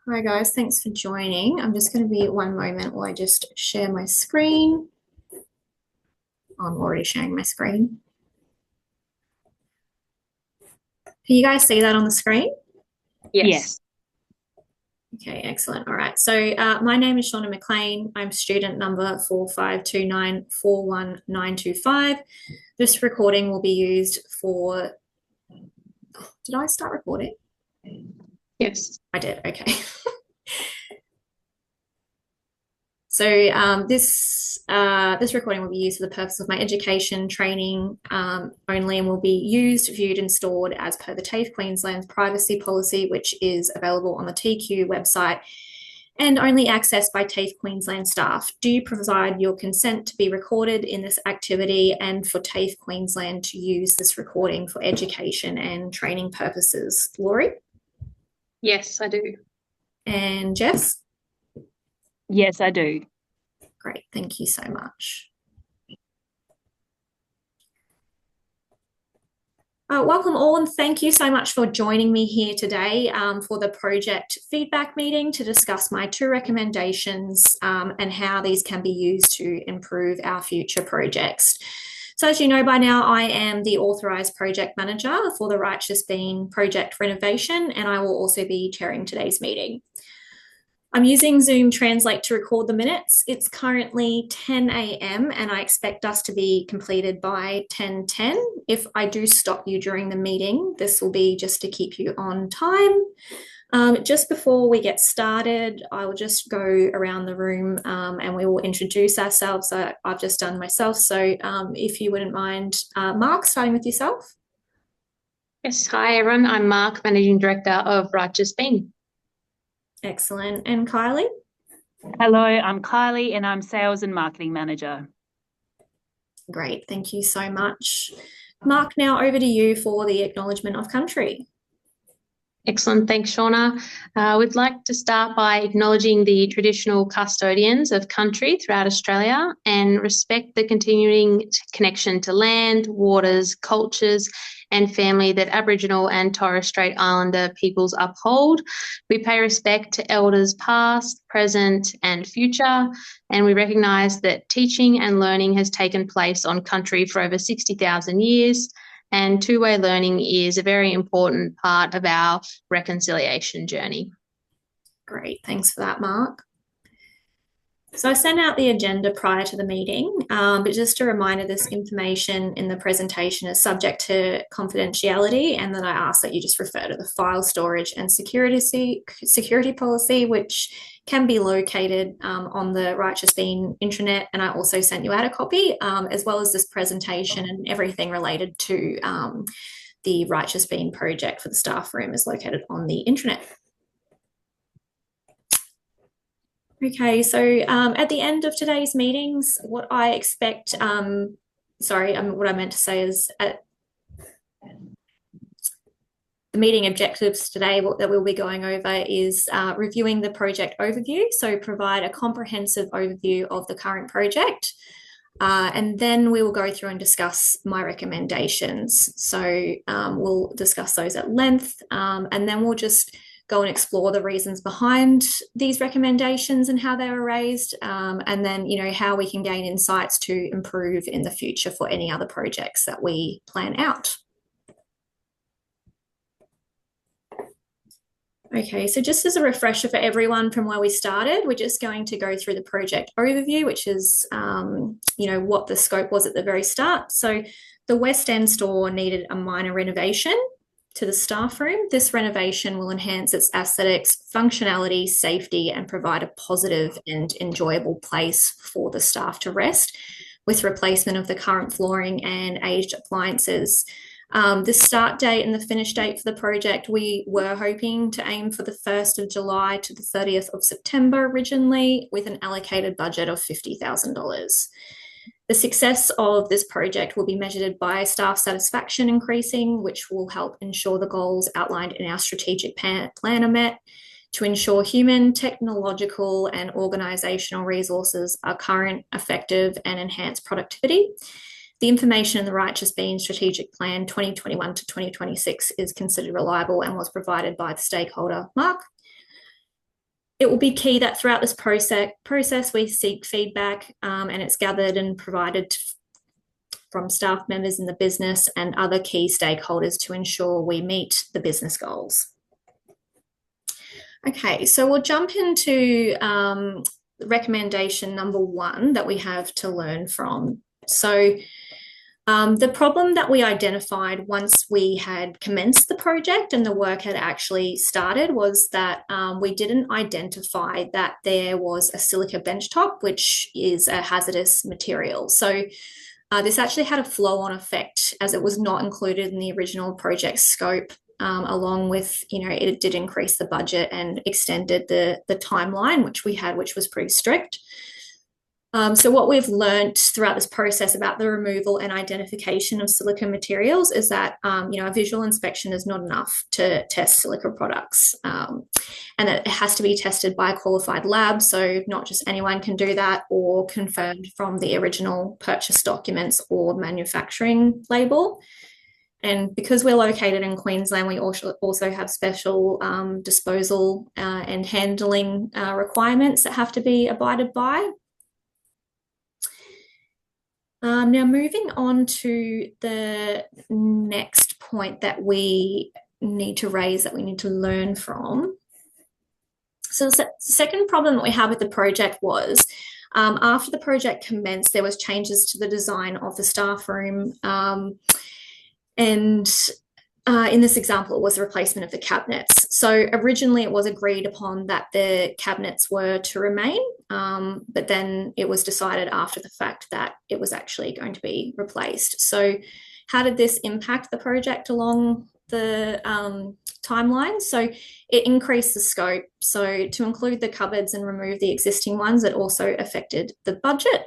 Hi guys, thanks for joining. I'm just going to be one moment while I just share my screen. I'm already sharing my screen. Can you guys see that on the screen? Yes. Okay, excellent. All right. So my name is Shauna McLean. I'm student number 4529419925. This recording will be used for. Did I start recording? Yes. I did. Okay. So this recording will be used for the purpose of my education training only, and will be used, viewed, and stored as per the TAFE Queensland's privacy policy, which is available on the TQ website and only accessed by TAFE Queensland staff. Do you provide your consent to be recorded in this activity and for TAFE Queensland to use this recording for education and training purposes? Laurie Yes, I do. and Jess? Yes, I do. Great, thank you so much. Welcome all, and thank you so much for joining me here today for the project feedback meeting to discuss my two recommendations and how these can be used to improve our future projects. So as you know by now, I am the authorised project manager for the Righteous Bean project renovation, and I will also be chairing today's meeting. I'm using Zoom Translate to record the minutes. It's currently 10 a.m. and I expect us to be completed by 10:10. If I do stop you during the meeting, this will be just to keep you on time. Just before we get started, I will just go around the room and we will introduce ourselves. I've just done myself. So if you wouldn't mind, Mark, starting with yourself. Yes. Hi, everyone. I'm Mark, Managing Director of Righteous Bean. Excellent. And Kylie? Hello, I'm Kylie and I'm Sales and Marketing Manager. Great, thank you so much. Mark, now over to you for the acknowledgement of country. Excellent. Thanks, Shauna. We'd like to start by acknowledging the traditional custodians of country throughout Australia and respect the continuing connection to land, waters, cultures, and family that Aboriginal and Torres Strait Islander peoples uphold. We pay respect to elders past, present, and future, and we recognise that teaching and learning has taken place on country for over 60,000 years. And two-way learning is a very important part of our reconciliation journey. Great, thanks for that, Mark. So I sent out the agenda prior to the meeting, but just a reminder, this information in the presentation is subject to confidentiality, and that I ask that you just refer to the file storage and security policy, which can be located on the Righteous Bean intranet. And I also sent you out a copy, as well as this presentation and everything related to the Righteous Bean project for the staff room is located on the intranet. Okay, so at the end of today's meetings, what I expect, what I meant to say is at the meeting objectives today, what that we'll be going over is reviewing the project overview. So provide a comprehensive overview of the current project. And then we will go through and discuss my recommendations. So we'll discuss those at length, and then we'll just go and explore the reasons behind these recommendations and how they were raised, and then how we can gain insights to improve in the future for any other projects that we plan out. Okay, so just as a refresher for everyone from where we started, we're just going to go through the project overview, which is, what the scope was at the very start. So the West End store needed a minor renovation to the staff room. This renovation will enhance its aesthetics, functionality, safety, and provide a positive and enjoyable place for the staff to rest, with replacement of the current flooring and aged appliances. The start date and the finish date for the project, we were hoping to aim for the 1st of July to the 30th of September originally, with an allocated budget of $50,000. The success of this project will be measured by staff satisfaction increasing, which will help ensure the goals outlined in our strategic plan are met, to ensure human, technological, and organisational resources are current, effective, and enhance productivity. The information in the Righteous Bean Strategic Plan 2021 to 2026 is considered reliable and was provided by the stakeholder, Mark. It will be key that throughout this process we seek feedback, and it's gathered and provided from staff members in the business and other key stakeholders to ensure we meet the business goals. Okay, so we'll jump into recommendation number 1 that we have to learn from. So the problem that we identified once we had commenced the project and the work had actually started was that we didn't identify that there was a silica benchtop, which is a hazardous material. So this actually had a flow-on effect as it was not included in the original project scope, along with, it did increase the budget and extended the timeline, which we had, which was pretty strict. So what we've learned throughout this process about the removal and identification of silica materials is that, a visual inspection is not enough to test silica products, and that it has to be tested by a qualified lab. So not just anyone can do that, or confirmed from the original purchase documents or manufacturing label. And because we're located in Queensland, we also have special disposal and handling requirements that have to be abided by. Now, moving on to the next point that we need to raise, that we need to learn from. So the second problem that we had with the project was, after the project commenced, there was changes to the design of the staff room. And in this example, it was the replacement of the cabinets. So originally it was agreed upon that the cabinets were to remain, but then it was decided after the fact that it was actually going to be replaced. So how did this impact the project along the timeline? So it increased the scope. So to include the cupboards and remove the existing ones, it also affected the budget.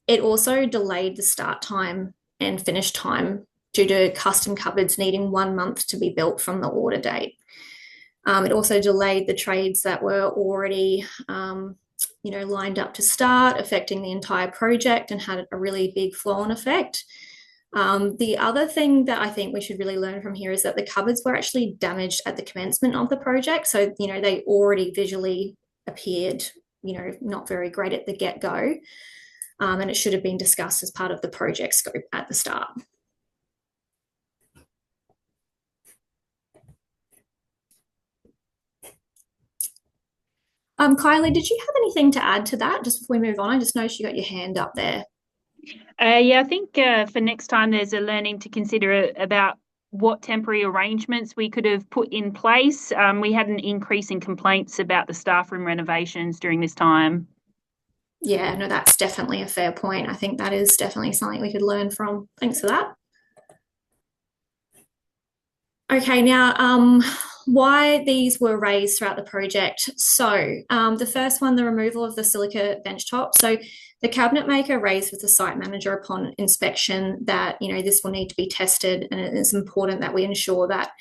It also delayed the start time and finish time due to custom cupboards needing 1 month to be built from the order date. It also delayed the trades that were already, lined up to start, affecting the entire project, and had a really big flow-on effect. The other thing that I think we should really learn from here is that the cupboards were actually damaged at the commencement of the project. So, they already visually appeared, not very great at the get-go. And it should have been discussed as part of the project scope at the start. Kylie, did you have anything to add to that just before we move on? I just noticed you got your hand up there. Yeah, I think for next time there's a learning to consider about what temporary arrangements we could have put in place. We had an increase in complaints about the staff room renovations during this time. Yeah, no, that's definitely a fair point. I think that is definitely something we could learn from. Thanks for that. Okay, now why these were raised throughout the project. So the first one, the removal of the silica benchtop. So the cabinet maker raised with the site manager upon inspection that, this will need to be tested, and it is important that we ensure that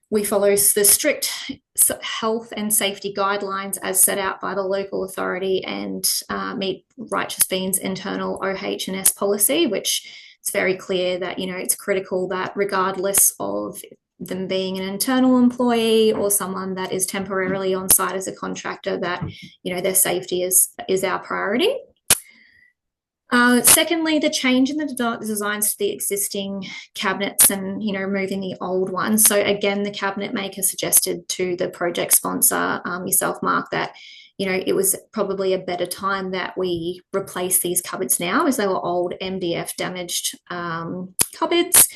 we follow the strict health and safety guidelines as set out by the local authority and meet Righteous Bean's internal OH&S policy, which it's very clear that, it's critical that regardless of them being an internal employee or someone that is temporarily on site as a contractor, that, their safety is our priority. Secondly, the change in the designs to the existing cabinets and, removing the old ones. So again, the cabinet maker suggested to the project sponsor, yourself, Mark, that, it was probably a better time that we replace these cupboards now, as they were old MDF damaged cupboards,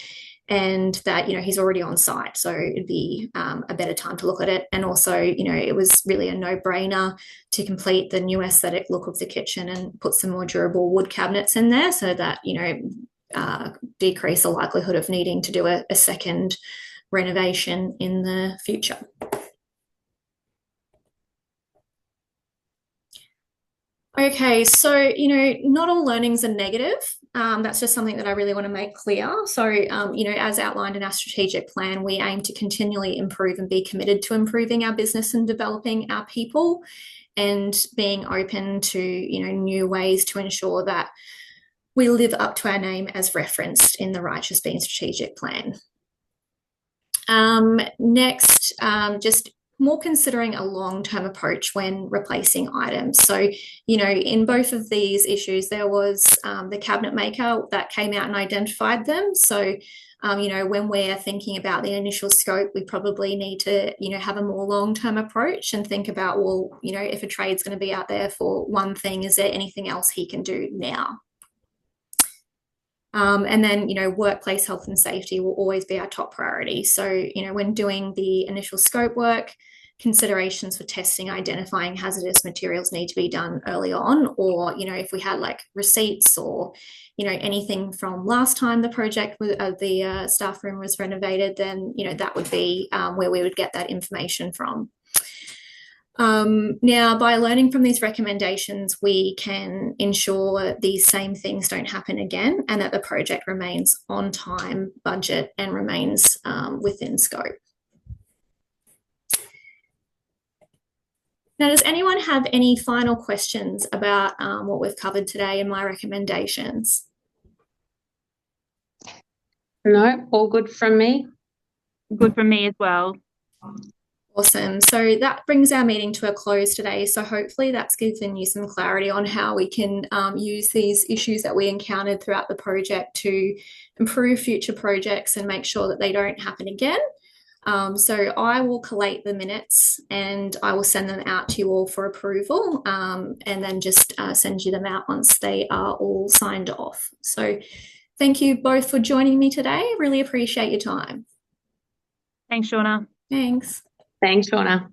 and that, he's already on site. So it'd be a better time to look at it. And also, it was really a no-brainer to complete the new aesthetic look of the kitchen and put some more durable wood cabinets in there so that, decrease the likelihood of needing to do a second renovation in the future. Okay, so, not all learnings are negative. That's just something that I really want to make clear. So, as outlined in our strategic plan, we aim to continually improve and be committed to improving our business and developing our people, and being open to, new ways to ensure that we live up to our name as referenced in the Righteous Bean strategic plan. Next, just more considering a long-term approach when replacing items. So, you know, in both of these issues, there was the cabinet maker that came out and identified them. So, you know, when we're thinking about the initial scope, we probably need to, you know, have a more long-term approach and think about, well, you know, if a trade's going to be out there for one thing, is there anything else he can do now? And then, you know, workplace health and safety will always be our top priority. So, you know, when doing the initial scope work, considerations for testing, identifying hazardous materials need to be done early on. Or, you know, if we had like receipts or, you know, anything from last time the project, the staff room was renovated, then, you know, that would be where we would get that information from. Now, by learning from these recommendations, we can ensure these same things don't happen again and that the project remains on time, budget, and remains within scope. Now, does anyone have any final questions about what we've covered today and my recommendations? No, all good from me. Good from me as well. Awesome. So that brings our meeting to a close today. So hopefully that's given you some clarity on how we can use these issues that we encountered throughout the project to improve future projects and make sure that they don't happen again. So I will collate the minutes and I will send them out to you all for approval, and then just send you them out once they are all signed off. So thank you both for joining me today. Really appreciate your time. Thanks, Shauna. Thanks. Thanks, Shauna.